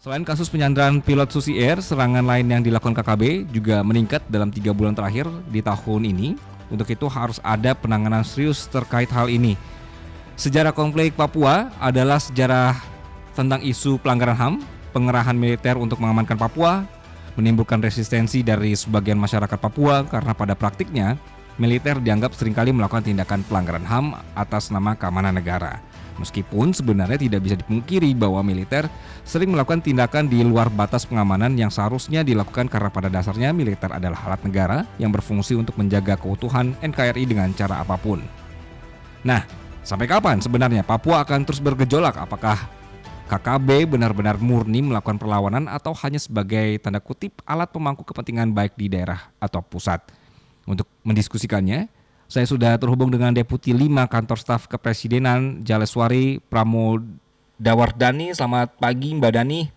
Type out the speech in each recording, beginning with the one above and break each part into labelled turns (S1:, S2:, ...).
S1: Selain kasus penyanderaan pilot Susi Air, serangan lain yang dilakukan KKB juga meningkat dalam 3 bulan terakhir di tahun ini. Untuk itu harus ada penanganan serius terkait hal ini. Sejarah konflik Papua adalah sejarah tentang isu pelanggaran HAM, pengerahan militer untuk mengamankan Papua, menimbulkan resistensi dari sebagian masyarakat Papua karena pada praktiknya militer dianggap seringkali melakukan tindakan pelanggaran HAM atas nama keamanan negara. Meskipun sebenarnya tidak bisa dipungkiri bahwa militer sering melakukan tindakan di luar batas pengamanan yang seharusnya dilakukan karena pada dasarnya militer adalah alat negara yang berfungsi untuk menjaga keutuhan NKRI dengan cara apapun. Nah, sampai kapan sebenarnya Papua akan terus bergejolak? Apakah KKB benar-benar murni melakukan perlawanan atau hanya sebagai tanda kutip alat pemangku kepentingan baik di daerah atau pusat? Untuk mendiskusikannya, saya sudah terhubung dengan Deputi 5 Kantor Staf Kepresidenan Jaleswari Pramodawardhani. Selamat pagi Mbak Dani.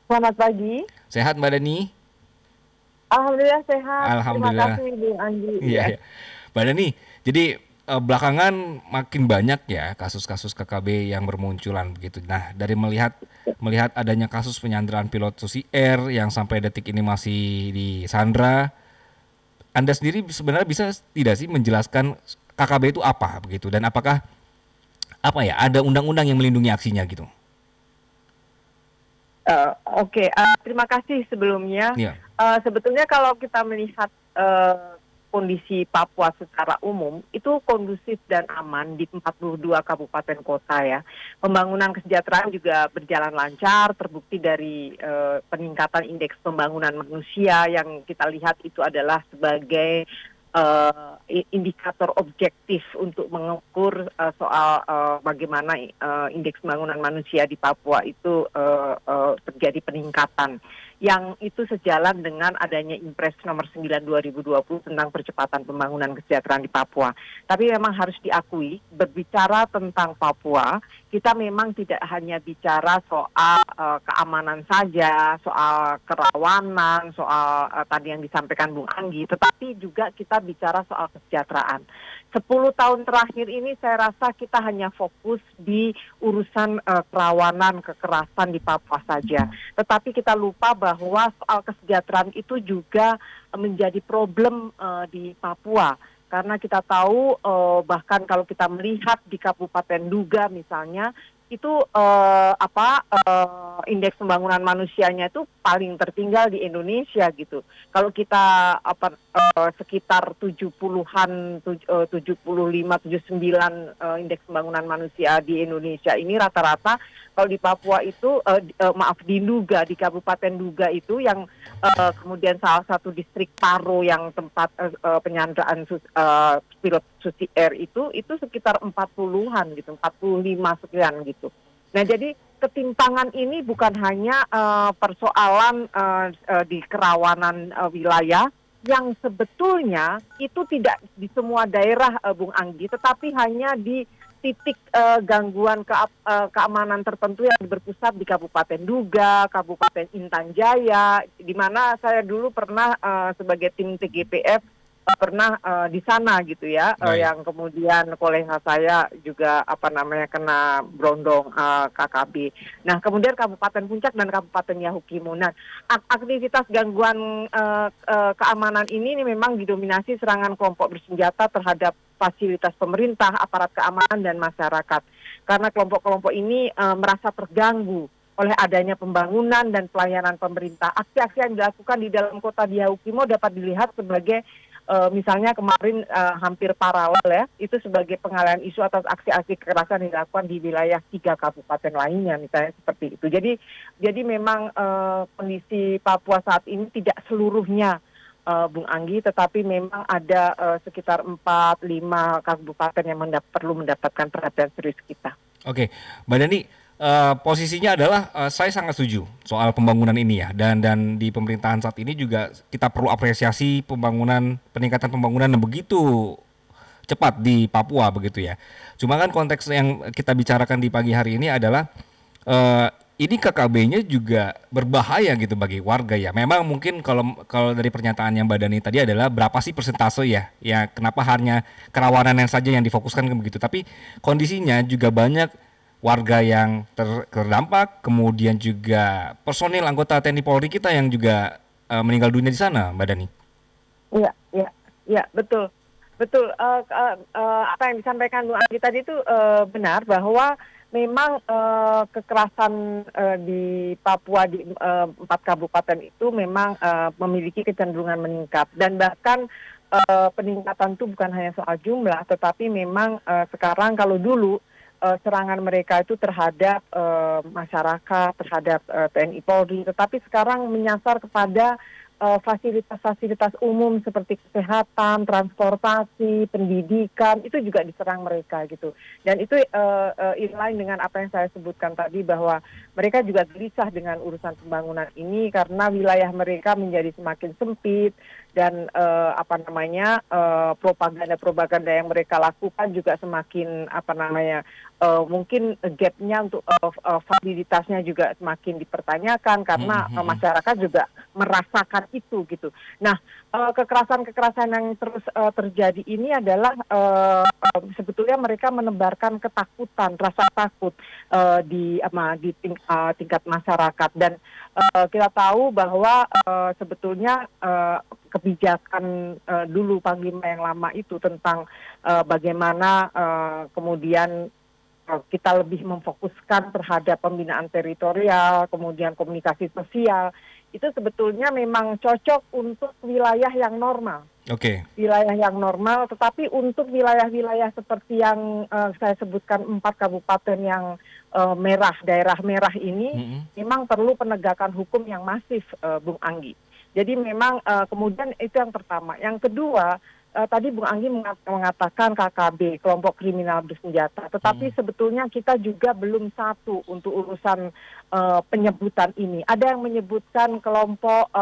S2: Selamat pagi.
S1: Sehat Mbak Dani?
S2: Alhamdulillah sehat.
S1: Alhamdulillah.
S2: Terima kasih Bung Andi.
S1: Iya. Mbak Dani, jadi belakangan makin banyak ya kasus-kasus KKB yang bermunculan begitu. Nah, dari melihat adanya kasus penyanderaan pilot Susi Air yang sampai detik ini masih disandra, Anda sendiri sebenarnya bisa tidak sih menjelaskan KKB itu apa begitu, dan apakah ada undang-undang yang melindungi aksinya gitu?
S2: Oke. Terima kasih sebelumnya.
S1: Iya.
S2: Sebetulnya kalau kita melihat kondisi Papua secara umum itu kondusif dan aman di 42 kabupaten kota ya. Pembangunan kesejahteraan juga berjalan lancar, terbukti dari peningkatan indeks pembangunan manusia yang kita lihat itu adalah sebagai indikator objektif untuk mengukur soal bagaimana indeks pembangunan manusia di Papua itu terjadi peningkatan. Yang itu sejalan dengan adanya Impres nomor 9 2020 tentang percepatan pembangunan kesejahteraan di Papua. Tapi memang harus diakui, berbicara tentang Papua, kita memang tidak hanya bicara soal keamanan saja, soal kerawanan, soal tadi yang disampaikan Bung Anggi, tetapi juga kita bicara soal kesejahteraan. 10 tahun terakhir ini saya rasa kita hanya fokus di urusan kerawanan, kekerasan di Papua saja. Tetapi kita lupa bahwa soal kesejahteraan itu juga menjadi problem di Papua. Karena kita tahu bahkan kalau kita melihat di Kabupaten Duga misalnya, itu indeks pembangunan manusianya itu paling tertinggal di Indonesia gitu. Kalau kita sekitar 70-an 75 79 indeks pembangunan manusia di Indonesia ini rata-rata, kalau di Papua itu di Duga, di Kabupaten Duga itu yang kemudian salah satu distrik Paro yang tempat penyanderaan pilot Susi Air itu sekitar 40-an gitu, 45 sekian gitu. Nah, jadi ketimpangan ini bukan hanya persoalan di kerawanan wilayah yang sebetulnya itu tidak di semua daerah, Bung Anggi, tetapi hanya di titik gangguan keamanan tertentu yang berpusat di Kabupaten Duga, Kabupaten Intan Jaya, di mana saya dulu pernah sebagai tim TGPF pernah di sana gitu ya, yang kemudian kolega saya juga kena berondong KKB. Nah, kemudian Kabupaten Puncak dan Kabupaten Yahukimo. Nah, aktivitas gangguan keamanan ini memang didominasi serangan kelompok bersenjata terhadap fasilitas pemerintah, aparat keamanan dan masyarakat. Karena kelompok-kelompok ini merasa terganggu oleh adanya pembangunan dan pelayanan pemerintah. Aksi-aksi yang dilakukan di dalam kota Yahukimo dapat dilihat sebagai misalnya kemarin hampir paralel ya, itu sebagai pengalihan isu atas aksi-aksi kekerasan yang dilakukan di wilayah 3 kabupaten lainnya, misalnya seperti itu. Jadi memang kondisi Papua saat ini tidak seluruhnya Bung Anggi, tetapi memang ada sekitar 4-5 kabupaten yang perlu mendapatkan perhatian serius kita.
S1: Oke, Mbak Dani, posisinya adalah saya sangat setuju soal pembangunan ini ya, dan di pemerintahan saat ini juga kita perlu apresiasi peningkatan pembangunan yang begitu cepat di Papua begitu ya. Cuma kan konteks yang kita bicarakan di pagi hari ini adalah ini KKB-nya juga berbahaya gitu bagi warga ya. Memang mungkin kalau dari pernyataan yang Mbak Dani tadi adalah berapa sih persentase ya kenapa hanya kerawanan yang saja yang difokuskan begitu. Tapi kondisinya juga banyak warga yang terdampak, kemudian juga personil anggota TNI Polri kita yang juga meninggal dunia di sana, Mbak Dani.
S2: Iya, iya, iya, betul, betul. Apa yang disampaikan Bu Andi tadi itu benar bahwa memang kekerasan di Papua di 4 kabupaten itu memang memiliki kecenderungan meningkat dan bahkan peningkatan itu bukan hanya soal jumlah, tetapi memang sekarang kalau dulu serangan mereka itu terhadap masyarakat, terhadap TNI Polri, tetapi sekarang menyasar kepada fasilitas-fasilitas umum seperti kesehatan, transportasi, pendidikan, itu juga diserang mereka gitu. Dan itu inline dengan apa yang saya sebutkan tadi bahwa mereka juga gelisah dengan urusan pembangunan ini karena wilayah mereka menjadi semakin sempit dan propaganda-propaganda yang mereka lakukan juga semakin mungkin gapnya untuk validitasnya juga semakin dipertanyakan karena masyarakat juga merasakan itu gitu. Nah, kekerasan-kekerasan yang terus terjadi ini adalah sebetulnya mereka menebarkan ketakutan, rasa takut di tingkat masyarakat dan kita tahu bahwa sebetulnya kebijakan dulu Panglima yang lama itu tentang bagaimana kemudian kita lebih memfokuskan terhadap pembinaan teritorial, kemudian komunikasi sosial, itu sebetulnya memang cocok untuk wilayah yang normal.
S1: Oke.
S2: Wilayah yang normal, tetapi untuk wilayah-wilayah seperti yang saya sebutkan 4 kabupaten yang merah, daerah merah ini, memang perlu penegakan hukum yang masif, Bung Anggi. Jadi memang kemudian itu yang pertama. Yang kedua, tadi Bung Anggi mengatakan KKB, kelompok kriminal bersenjata. Tetapi sebetulnya kita juga belum satu untuk urusan penyebutan ini. Ada yang menyebutkan kelompok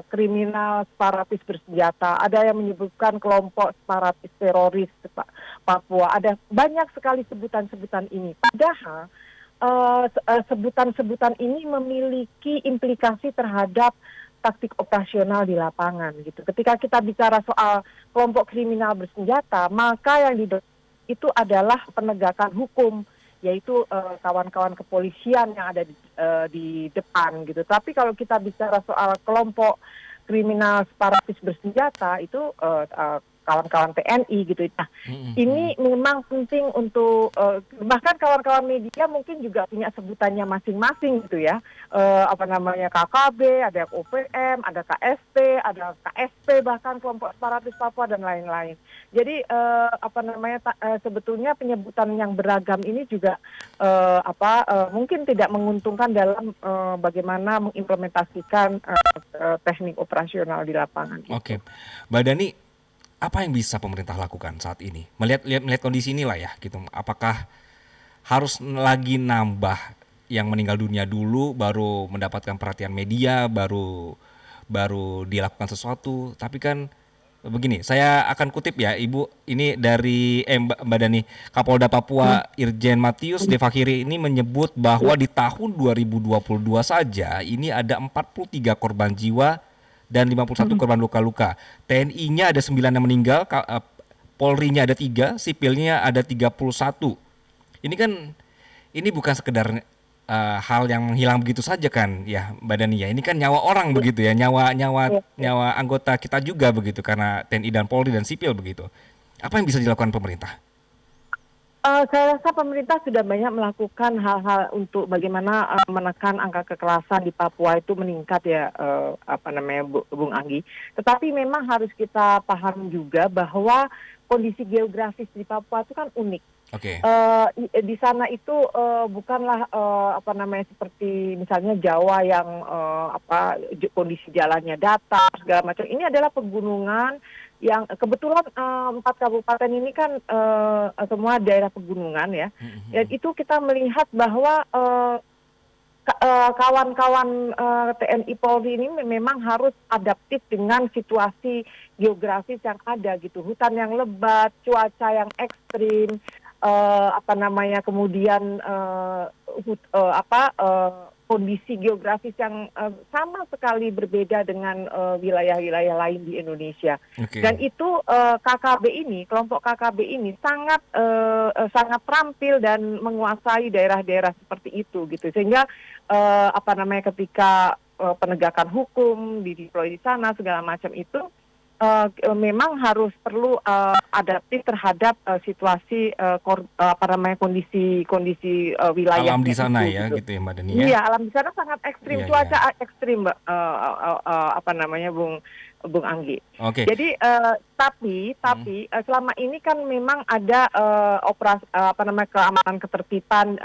S2: kriminal separatis bersenjata. Ada yang menyebutkan kelompok separatis teroris Papua. Ada banyak sekali sebutan-sebutan ini. Padahal sebutan-sebutan ini memiliki implikasi terhadap taktik operasional di lapangan gitu. Ketika kita bicara soal kelompok kriminal bersenjata, maka yang itu adalah penegakan hukum, yaitu kawan-kawan kepolisian yang ada di depan gitu. Tapi kalau kita bicara soal kelompok kriminal separatis bersenjata itu kawan-kawan TNI gitu. Nah, ini memang penting untuk bahkan kawan-kawan media mungkin juga punya sebutannya masing-masing gitu ya. KKB, ada OPM, ada KSP, ada KSP, bahkan kelompok separatis Papua dan lain-lain. Jadi sebetulnya penyebutan yang beragam ini juga mungkin tidak menguntungkan dalam bagaimana mengimplementasikan teknik operasional di lapangan. Gitu.
S1: Oke, Mbak Dani, apa yang bisa pemerintah lakukan saat ini? Melihat kondisi inilah ya, gitu. Apakah harus lagi nambah yang meninggal dunia dulu, baru mendapatkan perhatian media, baru dilakukan sesuatu? Tapi kan begini, saya akan kutip ya, Ibu. Ini dari Mbak Dani, Kapolda Papua Irjen Matius Devakiri ini menyebut bahwa di tahun 2022 saja ini ada 43 korban jiwa dan 51 korban luka-luka. TNI-nya ada 9 yang meninggal, Polri-nya ada 3, sipilnya ada 31. Ini kan, ini bukan sekedar hal yang hilang begitu saja kan ya Mbak Dani ya. Ini kan nyawa orang begitu ya, nyawa anggota kita juga begitu karena TNI dan Polri dan sipil begitu. Apa yang bisa dilakukan pemerintah?
S2: Saya rasa pemerintah sudah banyak melakukan hal-hal untuk bagaimana menekan angka kekerasan di Papua itu meningkat ya, Bung Anggi. Tetapi memang harus kita paham juga bahwa kondisi geografis di Papua itu kan unik.
S1: Oke.
S2: Di sana itu bukanlah seperti misalnya Jawa yang kondisi jalannya datar segala macam. Ini adalah pegunungan yang kebetulan 4 kabupaten ini kan semua daerah pegunungan ya. Dan itu kita melihat bahwa kawan-kawan TNI Polri ini memang harus adaptif dengan situasi geografis yang ada gitu. Hutan yang lebat, cuaca yang ekstrim, kemudian kondisi geografis yang sama sekali berbeda dengan wilayah-wilayah lain di Indonesia. Dan itu kelompok KKB ini sangat sangat terampil dan menguasai daerah-daerah seperti itu gitu. Sehingga ketika penegakan hukum dideploy di sana segala macam itu memang harus perlu adaptif terhadap situasi kondisi wilayah
S1: alam di sana
S2: itu,
S1: gitu ya Mbak Deni ya.
S2: Iya, alam di sana sangat ekstrim, cuaca ekstrim, Mbak, Bung Anggi. Jadi tapi selama ini kan memang ada operasi keamanan ketertiban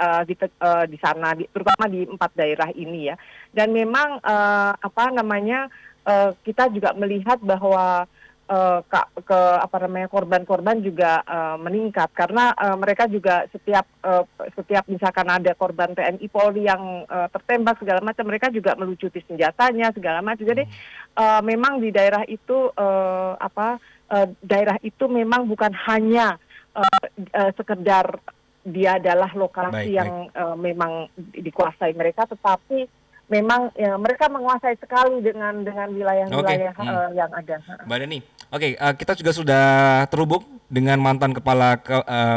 S2: di sana, terutama di 4 daerah ini ya. Dan memang kita juga melihat bahwa korban-korban juga meningkat karena mereka juga setiap misalkan ada korban TNI Polri yang tertembak segala macam, mereka juga melucuti senjatanya segala macam. Jadi memang di daerah itu memang bukan hanya sekedar dia adalah lokasi yang memang dikuasai mereka, tetapi memang mereka menguasai sekali dengan wilayah-wilayah yang ada.
S1: Mbak Deni, kita juga sudah terhubung dengan mantan Kepala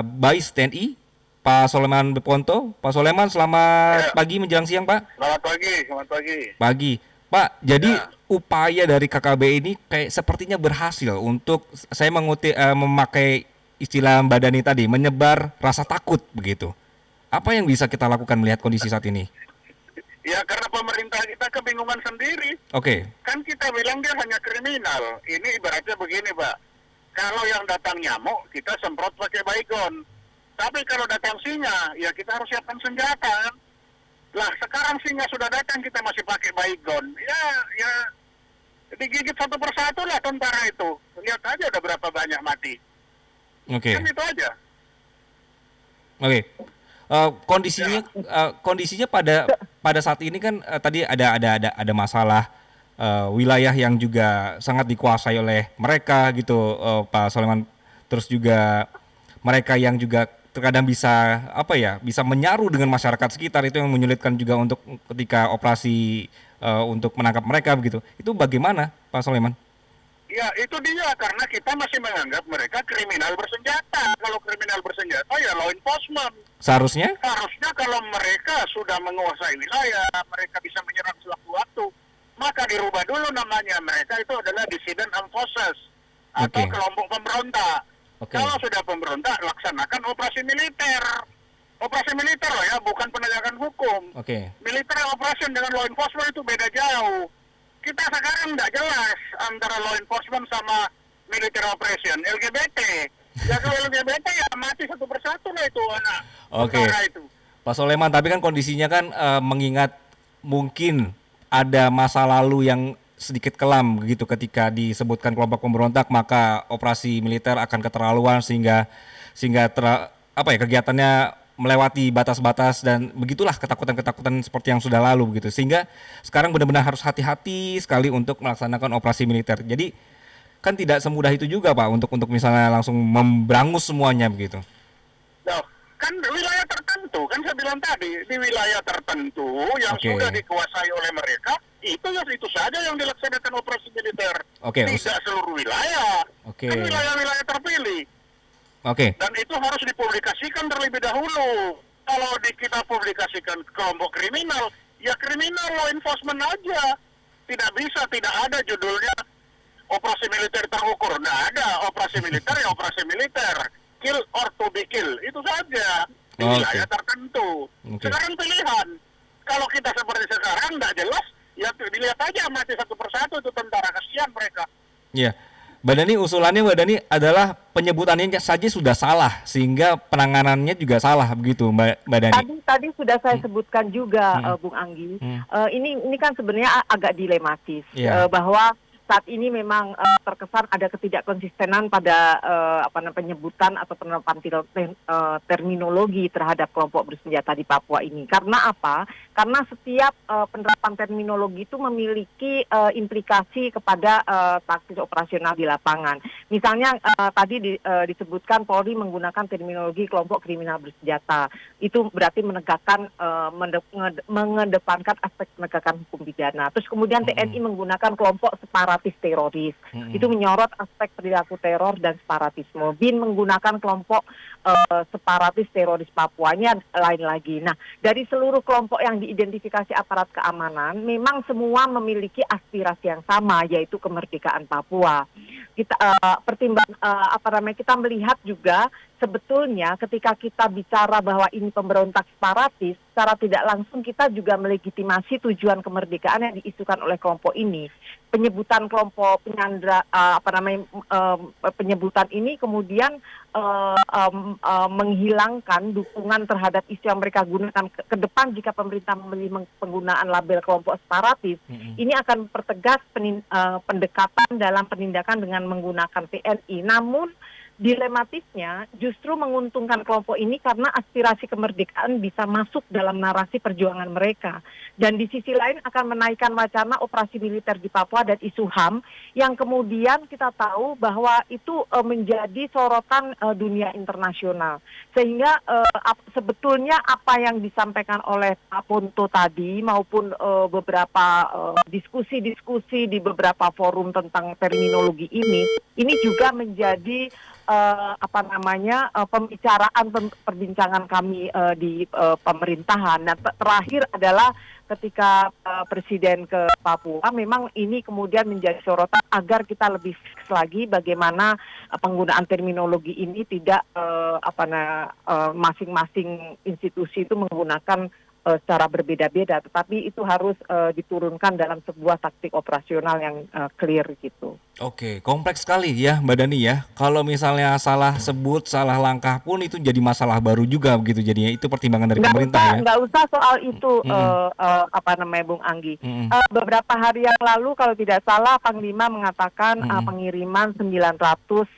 S1: BAIS TNI, Pak Soleman Beponto. Pak Soleman, selamat pagi menjelang siang, Pak.
S3: Selamat pagi.
S1: Pak, jadi upaya dari KKB ini kayak sepertinya berhasil untuk, saya memakai istilah Mbak Deni tadi, menyebar rasa takut begitu. Apa yang bisa kita lakukan melihat kondisi saat ini?
S3: Ya karena pemerintah kita kebingungan sendiri. Kan kita bilang dia hanya kriminal. Ini ibaratnya begini, Pak. Kalau yang datang nyamuk, kita semprot pakai baygon. Tapi kalau datang singa, ya kita harus siapkan senjata. Lah sekarang singa sudah datang, kita masih pakai baygon. Ya digigit satu persatu lah tentara itu. Lihat aja udah berapa banyak mati. Kan itu aja.
S1: Kondisinya pada saat ini kan tadi ada masalah wilayah yang juga sangat dikuasai oleh mereka gitu, Pak Soleman. Terus juga mereka yang juga terkadang bisa bisa menyaru dengan masyarakat sekitar, itu yang menyulitkan juga untuk ketika operasi untuk menangkap mereka begitu. Itu bagaimana, Pak Soleman?
S3: Ya itu dia, karena kita masih menganggap mereka kriminal bersenjata. Kalau kriminal bersenjata ya law enforcement.
S1: Seharusnya
S3: kalau mereka sudah menguasai wilayah, mereka bisa menyerang sewaktu-waktu, maka dirubah dulu namanya. Mereka itu adalah dissident armed forces atau kelompok pemberontak. Kalau sudah pemberontak, laksanakan operasi militer. Operasi militer loh ya, bukan penegakan hukum. Military operation dengan law enforcement itu beda jauh. Kita sekarang nggak jelas antara law enforcement sama military operation. LGBT. Ya kalau LGBT ya mati satu persatu lah itu anak. Itu.
S1: Pak Soleman, tapi kan kondisinya kan mengingat mungkin ada masa lalu yang sedikit kelam begitu ketika disebutkan kelompok pemberontak, maka operasi militer akan keterlaluan sehingga kegiatannya melewati batas-batas dan begitulah ketakutan-ketakutan seperti yang sudah lalu begitu, sehingga sekarang benar-benar harus hati-hati sekali untuk melaksanakan operasi militer. Jadi kan tidak semudah itu juga, Pak, untuk misalnya langsung memberangus semuanya begitu.
S3: Nah, kan wilayah tertentu, kan saya bilang tadi, di wilayah tertentu yang sudah dikuasai oleh mereka, itu saja yang dilaksanakan operasi militer. Tidak seluruh wilayah. Kan wilayah-wilayah terpilih. Dan itu harus dipublikasikan terlebih dahulu. Kalau kita publikasikan kelompok kriminal, ya kriminal law enforcement aja. Tidak bisa, tidak ada judulnya operasi militer terukur. Nggak ada, operasi militer ya operasi militer. Kill or to be kill, itu saja. Di wilayah tertentu. Sekarang pilihan. Kalau kita seperti sekarang nggak jelas, ya dilihat aja mati satu persatu itu tentara, kasihan mereka.
S1: Iya. Mbak Dani, usulannya Mbak Dani adalah penyebutannya saja sudah salah sehingga penanganannya juga salah begitu, Mbak Dani.
S2: Tadi sudah saya sebutkan juga, Bung Anggi. Ini kan sebenarnya agak dilematis, bahwa saat ini memang terkesan ada ketidakkonsistenan pada penyebutan atau penerapan terminologi terhadap kelompok bersenjata di Papua ini. Karena apa? Karena setiap penerapan terminologi itu memiliki implikasi kepada taktik operasional di lapangan. Misalnya tadi disebutkan Polri menggunakan terminologi kelompok kriminal bersenjata. Itu berarti mengedepankan aspek penegakan hukum pidana. Terus kemudian TNI menggunakan kelompok separatis teroris. Itu menyorot aspek perilaku teror dan separatisme. BIN menggunakan kelompok separatis teroris Papuanya lain lagi. Nah, dari seluruh kelompok yang diidentifikasi aparat keamanan, memang semua memiliki aspirasi yang sama, yaitu kemerdekaan Papua. Kita kita melihat juga sebetulnya ketika kita bicara bahwa ini pemberontak separatis, secara tidak langsung kita juga melegitimasi tujuan kemerdekaan yang diisukan oleh kelompok ini. Penyebutan kelompok penyandra penyebutan ini kemudian menghilangkan dukungan terhadap isu yang mereka gunakan ke depan jika pemerintah memilih penggunaan label kelompok separatis. Ini akan mempertegas pendekatan dalam penindakan dengan menggunakan TNI. Namun dilematisnya justru menguntungkan kelompok ini karena aspirasi kemerdekaan bisa masuk dalam narasi perjuangan mereka. Dan di sisi lain akan menaikkan wacana operasi militer di Papua dan isu HAM yang kemudian kita tahu bahwa itu menjadi sorotan dunia internasional. Sehingga sebetulnya apa yang disampaikan oleh Pak Ponto tadi maupun beberapa diskusi-diskusi di beberapa forum tentang terminologi ini juga menjadi perbincangan kami di pemerintahan. Dan terakhir adalah ketika Presiden ke Papua, memang ini kemudian menjadi sorotan agar kita lebih fix lagi bagaimana penggunaan terminologi ini tidak masing-masing institusi itu menggunakan secara berbeda-beda, tetapi itu harus diturunkan dalam sebuah taktik operasional yang clear gitu.
S1: Oke, kompleks sekali ya Mbak Dani ya. Kalau misalnya salah sebut, salah langkah pun itu jadi masalah baru juga begitu jadinya. Itu pertimbangan dari pemerintah ya.
S2: Nggak usah soal itu Bung Anggi. Beberapa hari yang lalu kalau tidak salah Panglima mengatakan pengiriman 900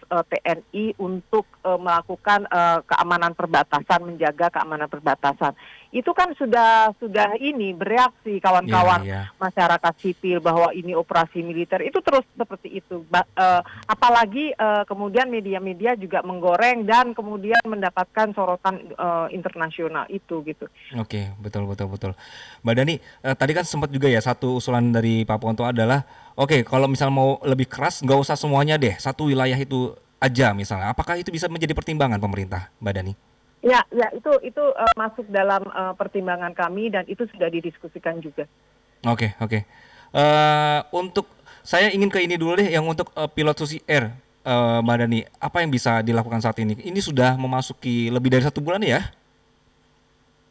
S2: TNI untuk melakukan keamanan perbatasan, menjaga keamanan perbatasan. Itu kan sudah bereaksi kawan-kawan masyarakat sipil bahwa ini operasi militer, itu terus seperti itu. Apalagi kemudian media-media juga menggoreng dan kemudian mendapatkan sorotan internasional itu gitu.
S1: Oke, betul. Mbak Dani, tadi kan sempat juga ya satu usulan dari Pak Ponto adalah kalau misal mau lebih keras nggak usah semuanya deh, satu wilayah itu aja misalnya. Apakah itu bisa menjadi pertimbangan pemerintah, Mbak Dani?
S2: Ya, itu masuk dalam pertimbangan kami dan itu sudah didiskusikan juga.
S1: Oke. Untuk saya ingin ke ini dulu deh, yang untuk pilot Susi Air, Mbak Dani, apa yang bisa dilakukan saat ini? Ini sudah memasuki lebih dari 1 bulan ya?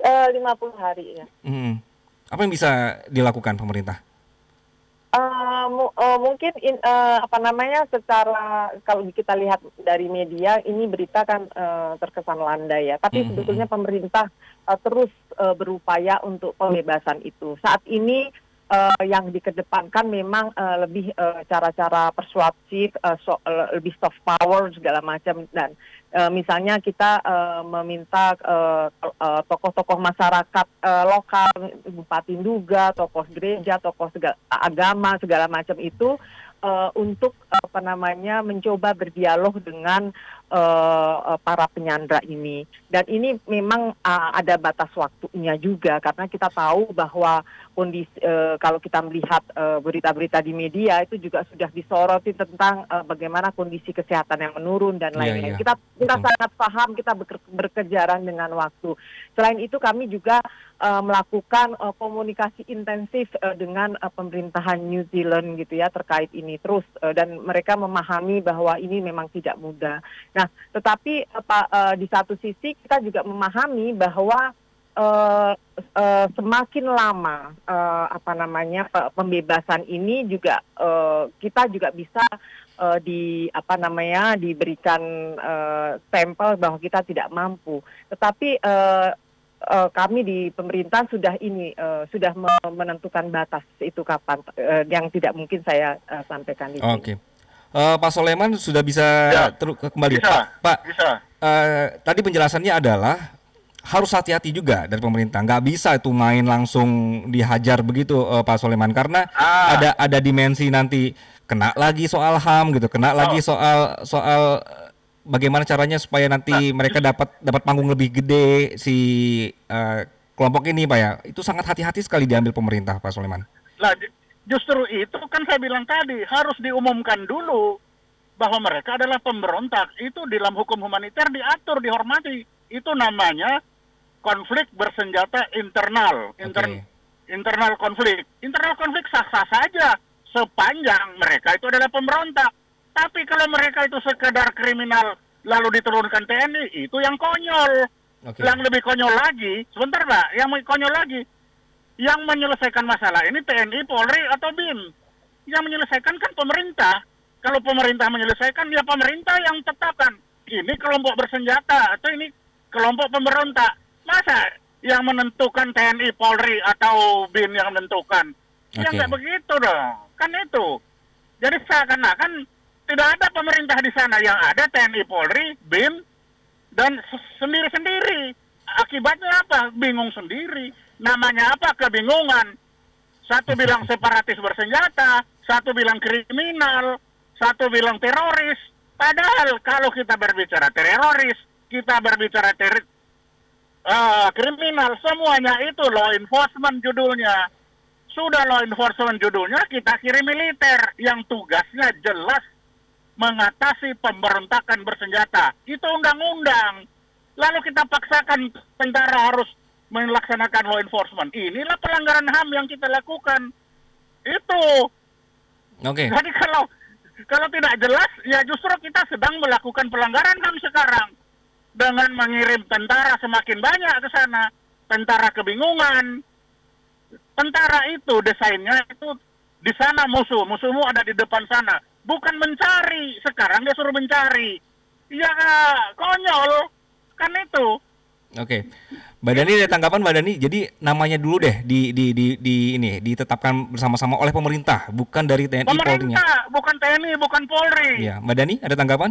S2: 50 hari ya.
S1: Apa yang bisa dilakukan pemerintah?
S2: Mungkin secara kalau kita lihat dari media ini berita kan terkesan landai ya, tapi sebetulnya pemerintah terus berupaya untuk pembebasan itu. Saat ini yang dikedepankan memang lebih cara-cara persuasif, lebih soft power segala macam, dan misalnya kita meminta tokoh-tokoh masyarakat lokal, Bupati Nduga, tokoh gereja, tokoh agama segala macam itu untuk mencoba berdialog dengan para penyandra ini. Dan ini memang ada batas waktunya juga karena kita tahu bahwa kondisi kalau kita melihat berita-berita di media itu juga sudah disoroti tentang bagaimana kondisi kesehatan yang menurun dan lain-lain. Kita sangat paham, kita berkejaran dengan waktu. Selain itu kami juga melakukan komunikasi intensif dengan pemerintahan New Zealand gitu ya terkait ini terus dan mereka memahami bahwa ini memang tidak mudah. Nah, tetapi di satu sisi kita juga memahami bahwa semakin lama pembebasan ini juga kita juga bisa diberikan stempel bahwa kita tidak mampu. Tetapi kami di pemerintah sudah sudah menentukan batas itu kapan, yang tidak mungkin saya sampaikan di sini.
S1: Oke. Pak Soleman sudah bisa kembali.
S3: Bisa,
S1: Pak,
S3: bisa.
S1: Tadi penjelasannya adalah harus hati-hati juga dari pemerintah. Nggak bisa itu main langsung dihajar begitu, Pak Soleman, karena ada dimensi nanti kena lagi soal HAM gitu, kena lagi soal bagaimana caranya supaya nanti mereka dapat panggung lebih gede si kelompok ini, Pak ya. Itu sangat hati-hati sekali diambil pemerintah, Pak Soleman.
S3: Lah, justru itu kan saya bilang tadi, harus diumumkan dulu bahwa mereka adalah pemberontak. Itu di dalam hukum humaniter diatur, dihormati. Itu namanya konflik bersenjata internal. Internal konflik. Internal konflik sah-sah saja sepanjang mereka itu adalah pemberontak. Tapi kalau mereka itu sekedar kriminal lalu diturunkan TNI, itu yang konyol. Yang lebih konyol lagi, sebentar Pak, yang konyol lagi, yang menyelesaikan masalah ini TNI, Polri, atau BIM. Yang menyelesaikan kan pemerintah. Kalau pemerintah menyelesaikan, ya pemerintah yang tetapkan. Ini kelompok bersenjata, atau ini kelompok pemberontak. Masa yang menentukan TNI, Polri, atau BIM yang menentukan? Ya nggak begitu dong. Kan itu. Jadi seakan-akan tidak ada pemerintah di sana. Yang ada TNI, Polri, BIM, dan sendiri-sendiri. Akibatnya apa? Bingung sendiri. Namanya apa? Kebingungan. Satu bilang separatis bersenjata, satu bilang kriminal, satu bilang teroris. Padahal kalau kita berbicara teroris, kita berbicara kriminal, semuanya itu law enforcement judulnya. Sudah law enforcement judulnya, kita kirim militer yang tugasnya jelas mengatasi pemberontakan bersenjata. Itu undang-undang. Lalu kita paksakan tentara harus melaksanakan law enforcement. Inilah pelanggaran HAM yang kita lakukan. Itu. Jadi kalau tidak jelas, ya justru kita sedang melakukan pelanggaran HAM sekarang. Dengan mengirim tentara semakin banyak ke sana. Tentara kebingungan. Tentara itu desainnya itu di sana musuhmu ada di depan sana. Bukan mencari, sekarang dia suruh mencari. Ya konyol, kan itu.
S1: Mbak Dhani ada tanggapan Mbak Dhani? Jadi namanya dulu deh ditetapkan bersama-sama oleh pemerintah, bukan dari TNI Polri-nya.
S3: Pemerintah, bukan TNI, bukan Polri.
S1: Iya, Mbak Dhani ada tanggapan?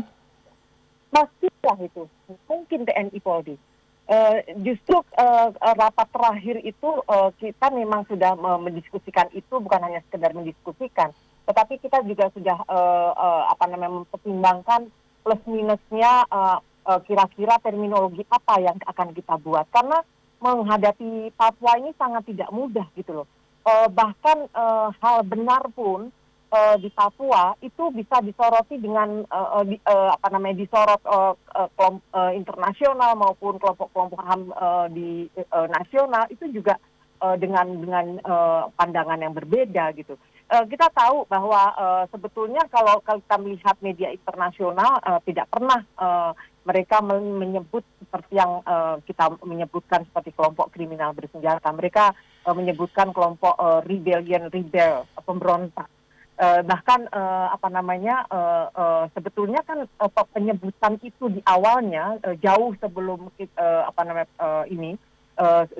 S2: Pastilah itu, mungkin TNI Polri. Justru rapat terakhir itu kita memang sudah mendiskusikan itu, bukan hanya sekedar mendiskusikan, tetapi kita juga sudah mempertimbangkan plus minusnya, kira-kira terminologi apa yang akan kita buat, karena menghadapi Papua ini sangat tidak mudah gitu loh. Bahkan hal benar pun di Papua itu bisa disoroti dengan disorot internasional maupun kelompok-kelompok HAM di nasional, itu juga dengan pandangan yang berbeda gitu. Kita tahu bahwa sebetulnya kalau kita melihat media internasional tidak pernah mereka menyebut seperti yang kita menyebutkan seperti kelompok kriminal bersenjata. Mereka menyebutkan kelompok rebel, pemberontak. Bahkan sebetulnya kan penyebutan itu di awalnya jauh sebelum ini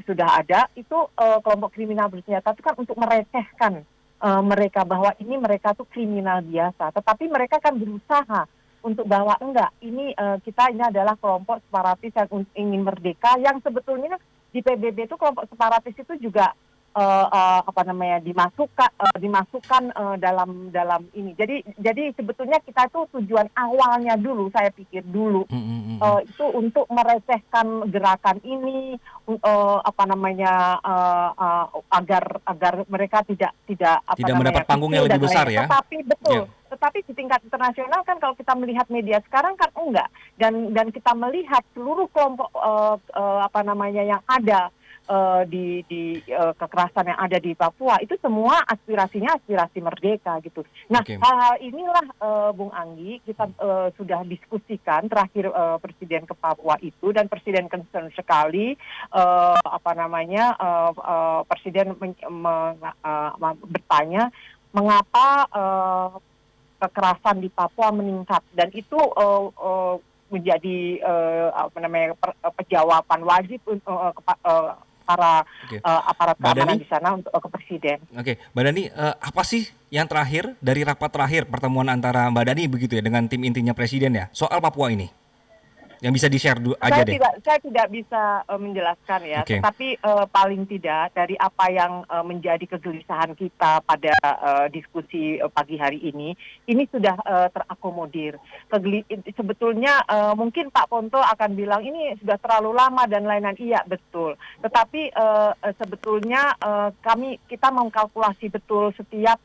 S2: sudah ada, itu kelompok kriminal bersenjata itu kan untuk merecehkan mereka, bahwa ini mereka tuh kriminal biasa, tetapi mereka kan berusaha untuk bahwa enggak, ini kita ini adalah kelompok separatis yang ingin merdeka, yang sebetulnya di PBB itu kelompok separatis itu juga dimasukkan dalam ini. Jadi sebetulnya kita itu tujuan awalnya dulu, saya pikir dulu itu untuk merecehkan gerakan ini, agar mereka tidak
S1: mendapat panggung yang lebih besar ya.
S2: Tetapi betul. Yeah. Tetapi di tingkat internasional kan kalau kita melihat media sekarang kan enggak, dan kita melihat seluruh kelompok yang ada di kekerasan yang ada di Papua itu semua aspirasinya aspirasi merdeka gitu. Nah, hal-hal inilah Bung Anggi kita sudah diskusikan terakhir Presiden ke Papua itu, dan Presiden concern sekali Presiden bertanya mengapa kekerasan di Papua meningkat, dan itu menjadi jawaban wajib para aparat keamanan di sana untuk ke presiden.
S1: Oke, Mbak Dhani, apa sih yang terakhir dari rapat terakhir pertemuan antara Mbak Dhani begitu ya dengan tim intinya presiden ya soal Papua ini? Yang bisa di-share aja deh.
S2: Saya tidak bisa menjelaskan ya, tetapi paling tidak dari apa yang menjadi kegelisahan kita pada diskusi pagi hari ini sudah terakomodir. Sebetulnya mungkin Pak Ponto akan bilang ini sudah terlalu lama dan lain-lain. Iya, betul. Tetapi sebetulnya kita mengkalkulasi betul setiap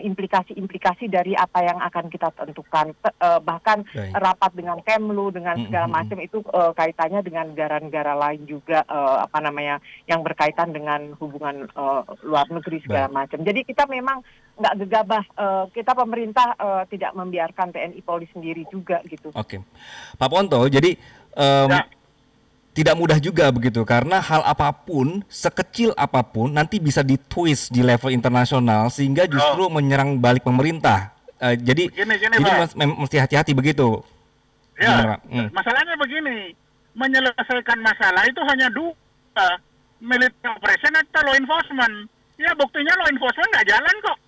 S2: implikasi-implikasi dari apa yang akan kita tentukan, bahkan rapat dengan Kemlu dengan segala macam itu kaitannya dengan negara-negara lain juga yang berkaitan dengan hubungan luar negeri segala macam. Jadi kita memang nggak gegabah, kita pemerintah tidak membiarkan TNI Polri sendiri juga gitu.
S1: Oke, Pak Ponto, jadi tidak mudah juga begitu karena hal apapun, sekecil apapun nanti bisa ditwist di level internasional sehingga justru menyerang balik pemerintah. Jadi mesti hati-hati begitu.
S3: Ya, masalahnya begini, menyelesaikan masalah itu hanya dua, military operation atau law enforcement. Ya buktinya law enforcement nggak jalan kok.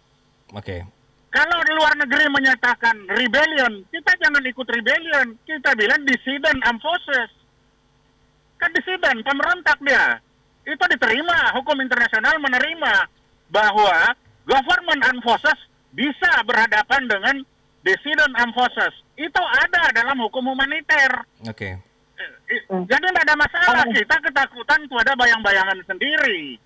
S3: Kalau luar negeri menyatakan rebellion, kita jangan ikut rebellion. Kita bilang dissident armed forces. Kan dissident, pemberontak dia. Itu diterima, hukum internasional menerima bahwa government armed forces bisa berhadapan dengan dissident armed forces. Itu ada dalam hukum humaniter. Jadi tidak ada masalah, kita ketakutan kepada bayang-bayangan sendiri.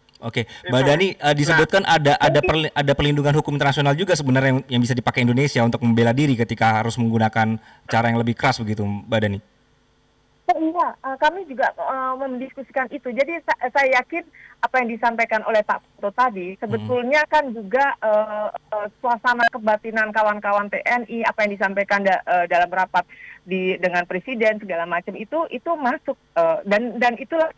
S1: Mbak Dhani, disebutkan ada perlindungan hukum internasional juga sebenarnya yang bisa dipakai Indonesia untuk membela diri ketika harus menggunakan cara yang lebih keras begitu, Mbak Dhani.
S2: Iya, kami juga mendiskusikan itu. Jadi saya yakin apa yang disampaikan oleh Pak Ponto tadi sebetulnya kan juga suasana kebatinan kawan-kawan TNI, apa yang disampaikan dalam rapat dengan presiden segala macam itu masuk dan itulah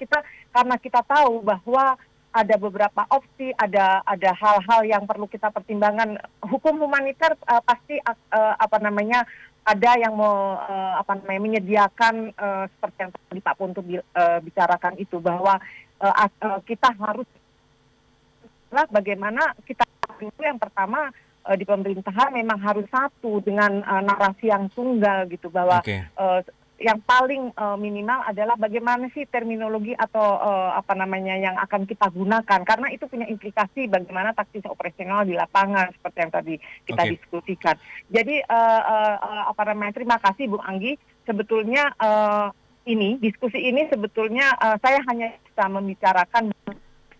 S2: karena kita tahu bahwa ada beberapa opsi, ada hal-hal yang perlu kita pertimbangkan. Hukum humaniter pasti ada yang menyediakan seperti yang tadi Pak Ponto bicarakan itu, bahwa kita harus bagaimana kita itu yang pertama di pemerintahan memang harus satu dengan narasi yang tunggal gitu, bahwa yang paling minimal adalah bagaimana sih terminologi atau yang akan kita gunakan, karena itu punya implikasi bagaimana taktis operasional di lapangan seperti yang tadi kita diskusikan. Jadi terima kasih Bung Anggi. Sebetulnya diskusi ini sebetulnya saya hanya bisa membicarakan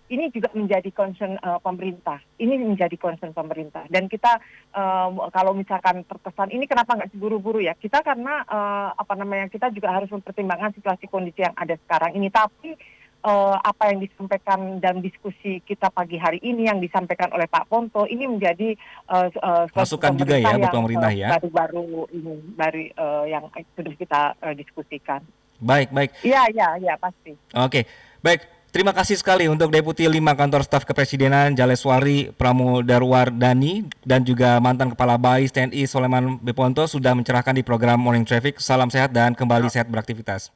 S2: ini juga menjadi concern pemerintah. Ini menjadi concern pemerintah. Dan kita kalau misalkan terkesan ini kenapa nggak buru-buru ya? Kita karena kita juga harus mempertimbangkan situasi kondisi yang ada sekarang ini. Tapi apa yang disampaikan dalam diskusi kita pagi hari ini yang disampaikan oleh Pak Ponto ini menjadi
S1: masukan juga ya buat pemerintah ya.
S2: Baru yang sudah kita diskusikan.
S1: Baik.
S2: Iya pasti.
S1: Baik. Terima kasih sekali untuk Deputi 5 Kantor Staf Kepresidenan Jaleswari Pramodawardhani dan juga mantan Kepala BAIS TNI Soleman B. Ponto sudah mencerahkan di program Morning Traffic. Salam sehat dan kembali sehat beraktivitas.